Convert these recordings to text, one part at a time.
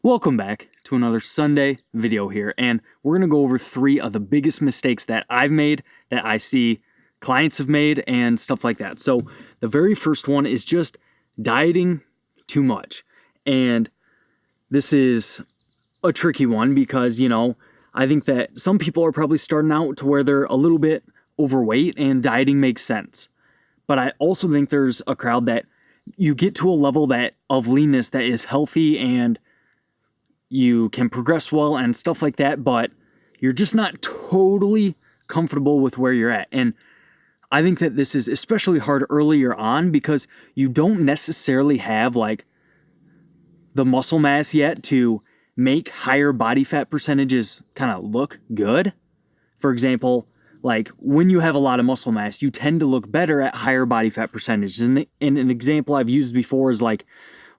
Welcome back to another Sunday video here, and we're going to go over 3 of the biggest mistakes that I've made, that I see clients have made, and stuff like that. So the very first one is just dieting too much. And this is a tricky one because, I think that some people are probably starting out to where they're a little bit overweight and dieting makes sense. But I also think there's a crowd that you get to a level of leanness that is healthy and you can progress well and stuff like that, but you're just not totally comfortable with where you're at. And I think that this is especially hard earlier on because you don't necessarily have the muscle mass yet to make higher body fat percentages kind of look good. For example, when you have a lot of muscle mass, you tend to look better at higher body fat percentages. And an example I've used before is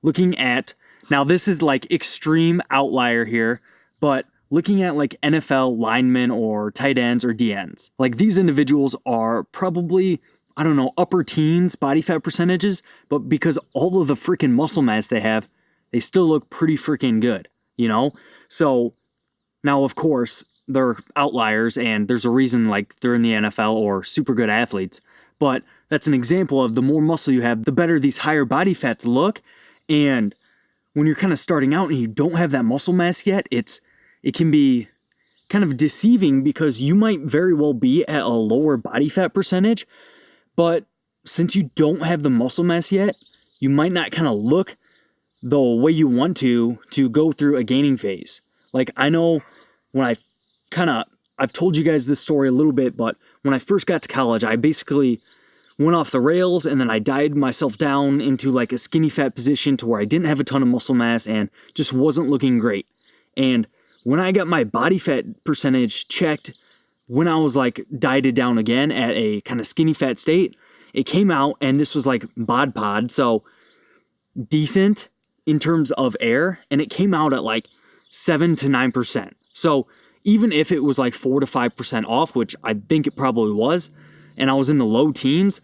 looking at, now this is extreme outlier here, but looking at NFL linemen or tight ends or DNs. These individuals are probably, upper teens body fat percentages, but because all of the freaking muscle mass they have, they still look pretty freaking good, So now, of course, they're outliers and there's a reason they're in the NFL or super good athletes. But that's an example of the more muscle you have, the better these higher body fats look. And when you're kind of starting out and you don't have that muscle mass yet, it can be kind of deceiving because you might very well be at a lower body fat percentage, but since you don't have the muscle mass yet, you might not kind of look the way you want to go through a gaining phase. I know when I've told you guys this story a little bit, but when I first got to college, I basically went off the rails and then I dieted myself down into a skinny fat position to where I didn't have a ton of muscle mass and just wasn't looking great. And when I got my body fat percentage checked, when I was dieted down again at a kind of skinny fat state, it came out and this was bod pod, so decent in terms of air, and it came out at 7 to 9%. So even if it was 4 to 5% off, which I think it probably was, and I was in the low teens,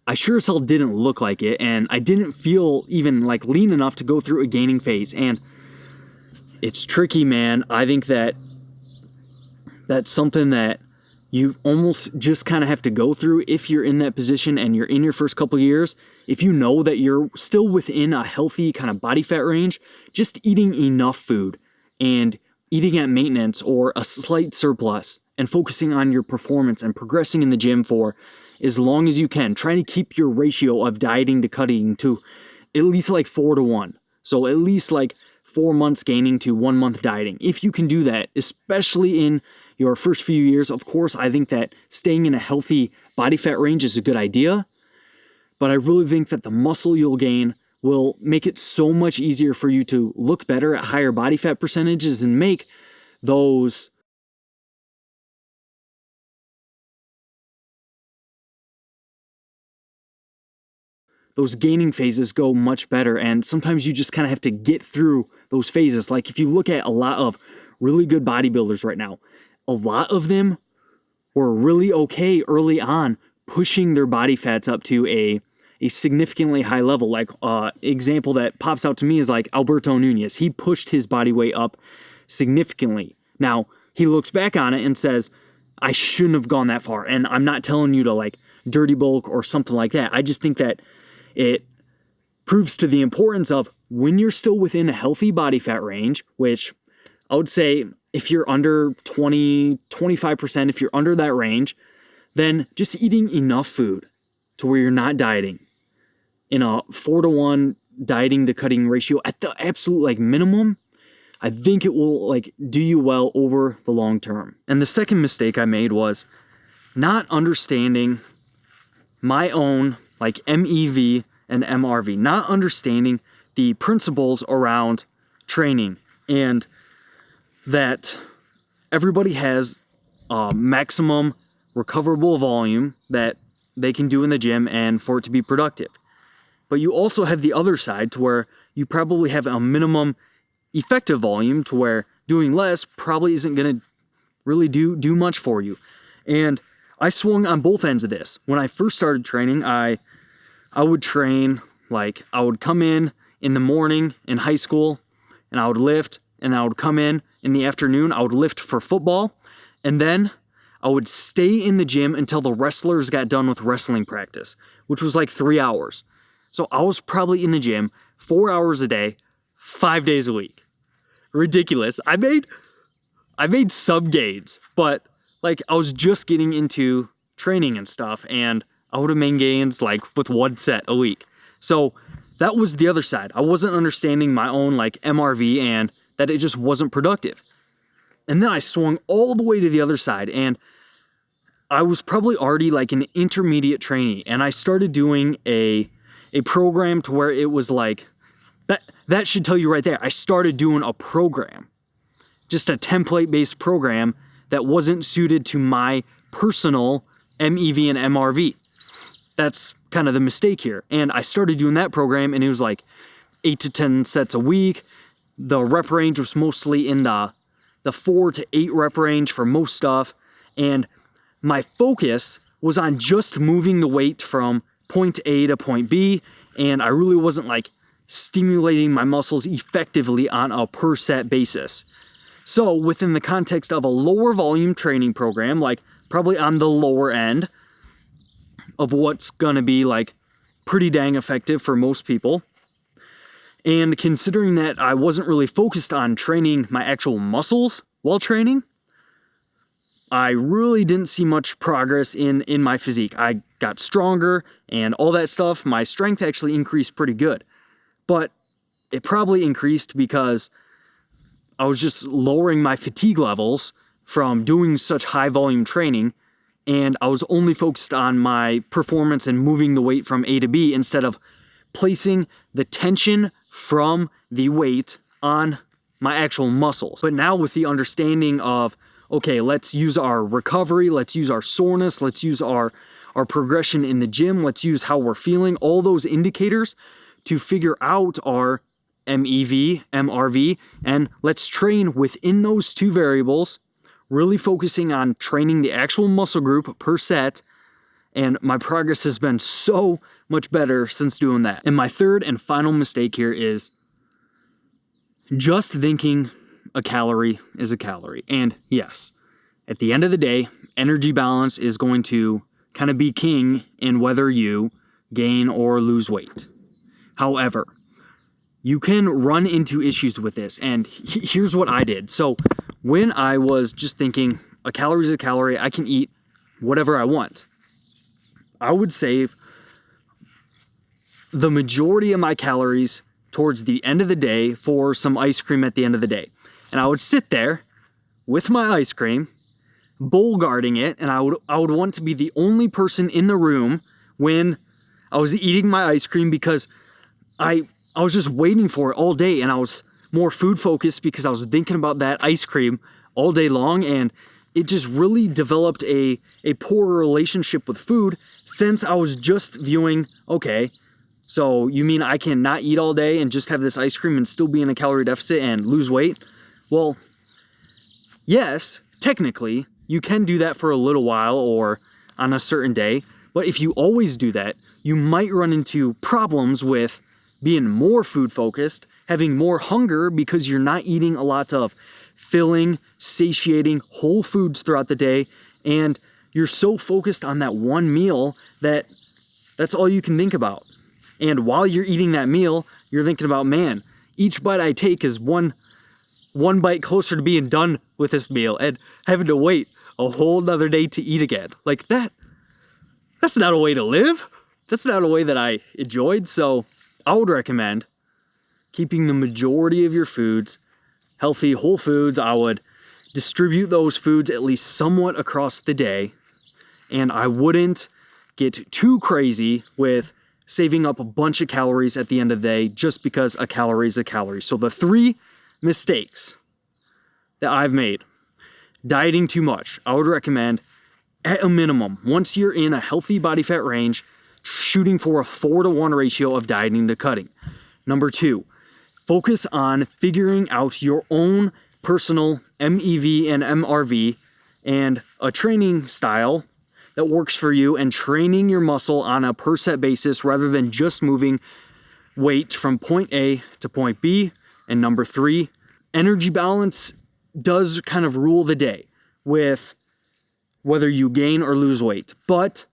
I sure as hell didn't look like it, and I didn't feel even lean enough to go through a gaining phase. And it's tricky, man. I think that that's something that you almost just kind of have to go through if you're in that position and you're in your first couple years. If you know that you're still within a healthy kind of body fat range, just eating enough food and eating at maintenance or a slight surplus and focusing on your performance and progressing in the gym for as long as you can, trying to keep your ratio of dieting to cutting to at least 4 to 1. So at least 4 months gaining to 1 month dieting. If you can do that, especially in your first few years, of course, I think that staying in a healthy body fat range is a good idea. But I really think that the muscle you'll gain will make it so much easier for you to look better at higher body fat percentages and make those gaining phases go much better. And sometimes you just kind of have to get through those phases. If you look at a lot of really good bodybuilders right now, a lot of them were really okay early on pushing their body fats up to a significantly high level. Example that pops out to me is Alberto Nunez. He pushed his body weight up significantly. Now, he looks back on it and says, I shouldn't have gone that far. And I'm not telling you to dirty bulk or something like that. I just think that it proves to the importance of when you're still within a healthy body fat range, which I would say if you're under 20, 25%, if you're under that range, then just eating enough food to where you're not dieting in a 4 to 1 dieting to cutting ratio at the absolute minimum, I think it will do you well over the long term. And the second mistake I made was not understanding my own MEV and MRV, not understanding the principles around training and that everybody has a maximum recoverable volume that they can do in the gym and for it to be productive. But you also have the other side to where you probably have a minimum effective volume to where doing less probably isn't going to really do much for you. And I swung on both ends of this. When I first started training, I would train, I would come in the morning in high school and I would lift, and I would come in the afternoon, I would lift for football, and then I would stay in the gym until the wrestlers got done with wrestling practice, which was like 3 hours. So I was probably in the gym 4 hours a day, 5 days a week. Ridiculous. I made sub gains, but like I was just getting into training and stuff, and I would have made gains like with 1 set a week. So that was the other side. I wasn't understanding my own like MRV and that it just wasn't productive. And then I swung all the way to the other side, and I was probably already like an intermediate trainee, and I started doing a program to where it was like, that should tell you right there. I started doing a program, just a template-based program that wasn't suited to my personal MEV and MRV. That's kind of the mistake here. And I started doing that program, and it was like 8 to 10 sets a week. The rep range was mostly in the 4 to 8 rep range for most stuff. And my focus was on just moving the weight from point A to point B. And I really wasn't like stimulating my muscles effectively on a per set basis. So within the context of a lower volume training program, like probably on the lower end of what's gonna be like pretty dang effective for most people, and considering that I wasn't really focused on training my actual muscles while training, I really didn't see much progress in my physique. I got stronger and all that stuff. My strength actually increased pretty good, but it probably increased because I was just lowering my fatigue levels from doing such high volume training, and I was only focused on my performance and moving the weight from A to B instead of placing the tension from the weight on my actual muscles. But now with the understanding of, okay, let's use our recovery, let's use our soreness, let's use our progression in the gym, let's use how we're feeling, all those indicators to figure out our MEV, MRV, and let's train within those two variables, really focusing on training the actual muscle group per set. And my progress has been so much better since doing that. And my third and final mistake here is just thinking a calorie is a calorie. And yes, at the end of the day, energy balance is going to kind of be king in whether you gain or lose weight. However, you can run into issues with this, and here's what I did. So when I was just thinking a calorie is a calorie, I can eat whatever I want, I would save the majority of my calories towards the end of the day for some ice cream at the end of the day. And I would sit there with my ice cream, bowl guarding it, and I would want to be the only person in the room when I was eating my ice cream, because I was just waiting for it all day, and I was more food focused because I was thinking about that ice cream all day long, and it just really developed a poor relationship with food, since I was just viewing, okay, so you mean I can not eat all day and just have this ice cream and still be in a calorie deficit and lose weight? Well, yes, technically, you can do that for a little while or on a certain day, but if you always do that, you might run into problems with being more food focused, having more hunger because you're not eating a lot of filling, satiating whole foods throughout the day, and you're so focused on that one meal that that's all you can think about. And while you're eating that meal, you're thinking about, man, each bite I take is one bite closer to being done with this meal and having to wait a whole nother day to eat again. Like that's not a way to live. That's not a way that I enjoyed. So I would recommend keeping the majority of your foods healthy, whole foods. I would distribute those foods at least somewhat across the day, and I wouldn't get too crazy with saving up a bunch of calories at the end of the day just because a calorie is a calorie. So the 3 mistakes that I've made: dieting too much. I would recommend, at a minimum, once you're in a healthy body fat range, shooting for a 4-to-1 ratio of dieting to cutting. Number 2, focus on figuring out your own personal MEV and MRV and a training style that works for you, and training your muscle on a per set basis rather than just moving weight from point A to point B And number 3, energy balance does kind of rule the day with whether you gain or lose weight. But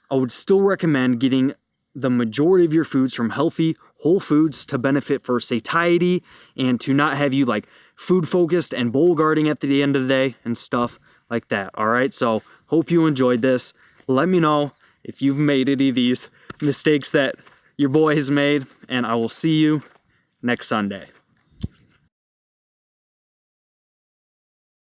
I would still recommend getting the majority of your foods from healthy, whole foods to benefit for satiety and to not have you like food focused and bowl guarding at the end of the day and stuff like that. All right. So hope you enjoyed this. Let me know if you've made any of these mistakes that your boy has made, and I will see you next Sunday.